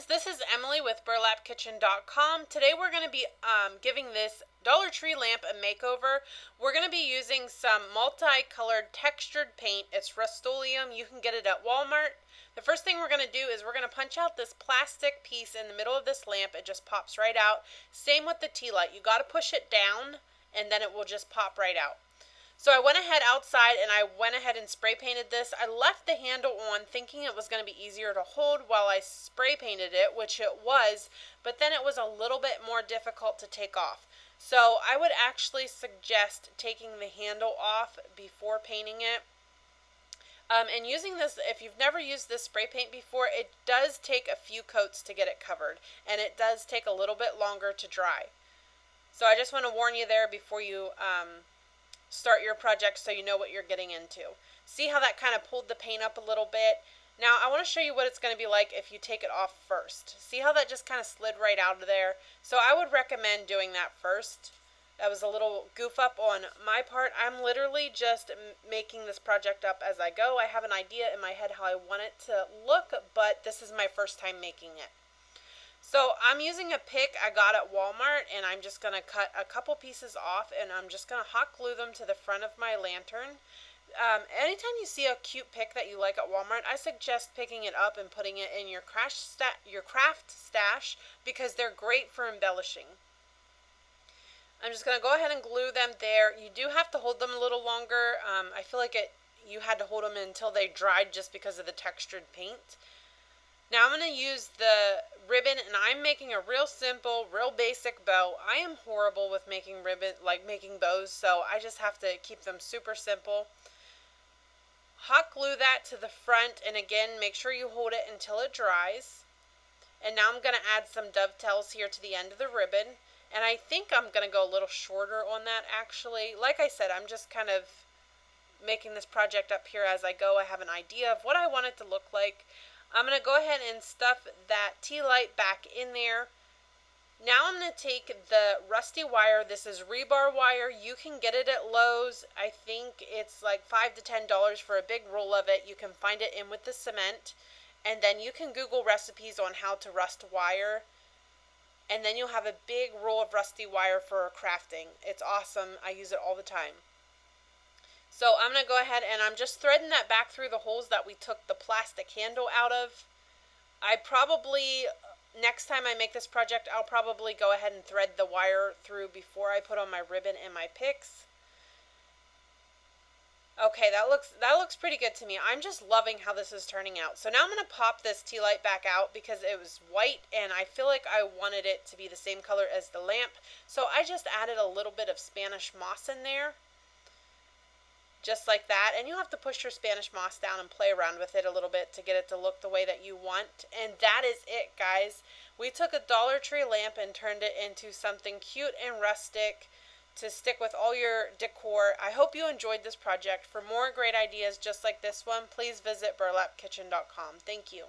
friends, this is Emily with burlapkitchen.com. Today we're going to be giving this Dollar Tree lamp a makeover. We're going to be using some multicolored textured paint. It's Rust-Oleum. You can get it at Walmart. The first thing we're going to do is we're going to punch out this plastic piece in the middle of this lamp. It just pops right out. Same with the tea light. You got to push it down and then it will just pop right out. So I went ahead outside and I went ahead and spray painted this. I left the handle on thinking it was going to be easier to hold while I spray painted it, which it was, but then it was a little bit more difficult to take off. So I would actually suggest taking the handle off before painting it. And using this, if you've never used this spray paint before, it does take a few coats to get it covered, and it does take a little bit longer to dry. So I just want to warn you there before you start your project so you know what you're getting into. See how that kind of pulled the paint up a little bit? Now I want to show you what it's going to be like if you take it off first. See how that just kind of slid right out of there? So I would recommend doing that first. That was a little goof up on my part. I'm literally just making this project up as I go. I have an idea in my head how I want it to look, but this is my first time making it. So I'm using a pick I got at Walmart, and I'm just going to cut a couple pieces off, and I'm just going to hot glue them to the front of my lantern. Anytime you see a cute pick that you like at Walmart, I suggest picking it up and putting it in your craft stash because they're great for embellishing. I'm just going to go ahead and glue them there. You do have to hold them a little longer. I feel like you had to hold them until they dried just because of the textured paint. Now I'm going to use the ribbon, and I'm making a real simple, real basic bow. I am horrible with making making bows, so I just have to keep them super simple. Hot glue that to the front, and again, make sure you hold it until it dries. And now I'm going to add some dovetails here to the end of the ribbon, and I think I'm going to go a little shorter on that actually. Like I said, I'm just kind of making this project up here as I go. I have an idea of what I want it to look like. I'm going to go ahead and stuff that tea light back in there. Now I'm going to take the rusty wire. This is rebar wire. You can get it at Lowe's. I think it's like $5 to $10 for a big roll of it. You can find it in with the cement. And then you can Google recipes on how to rust wire. And then you'll have a big roll of rusty wire for crafting. It's awesome. I use it all the time. So I'm going to go ahead and I'm just threading that back through the holes that we took the plastic handle out of. Next time I make this project, I'll probably go ahead and thread the wire through before I put on my ribbon and my picks. Okay, that looks pretty good to me. I'm just loving how this is turning out. So now I'm going to pop this tea light back out because it was white and I feel like I wanted it to be the same color as the lamp. So I just added a little bit of Spanish moss in there. Just like that, and you have to push your Spanish moss down and play around with it a little bit to get it to look the way that you want. And that is it, guys. We took a Dollar Tree lamp and turned it into something cute and rustic to stick with all your decor. I hope you enjoyed this project. For more great ideas just like this one, please visit burlapkitchen.com. Thank you.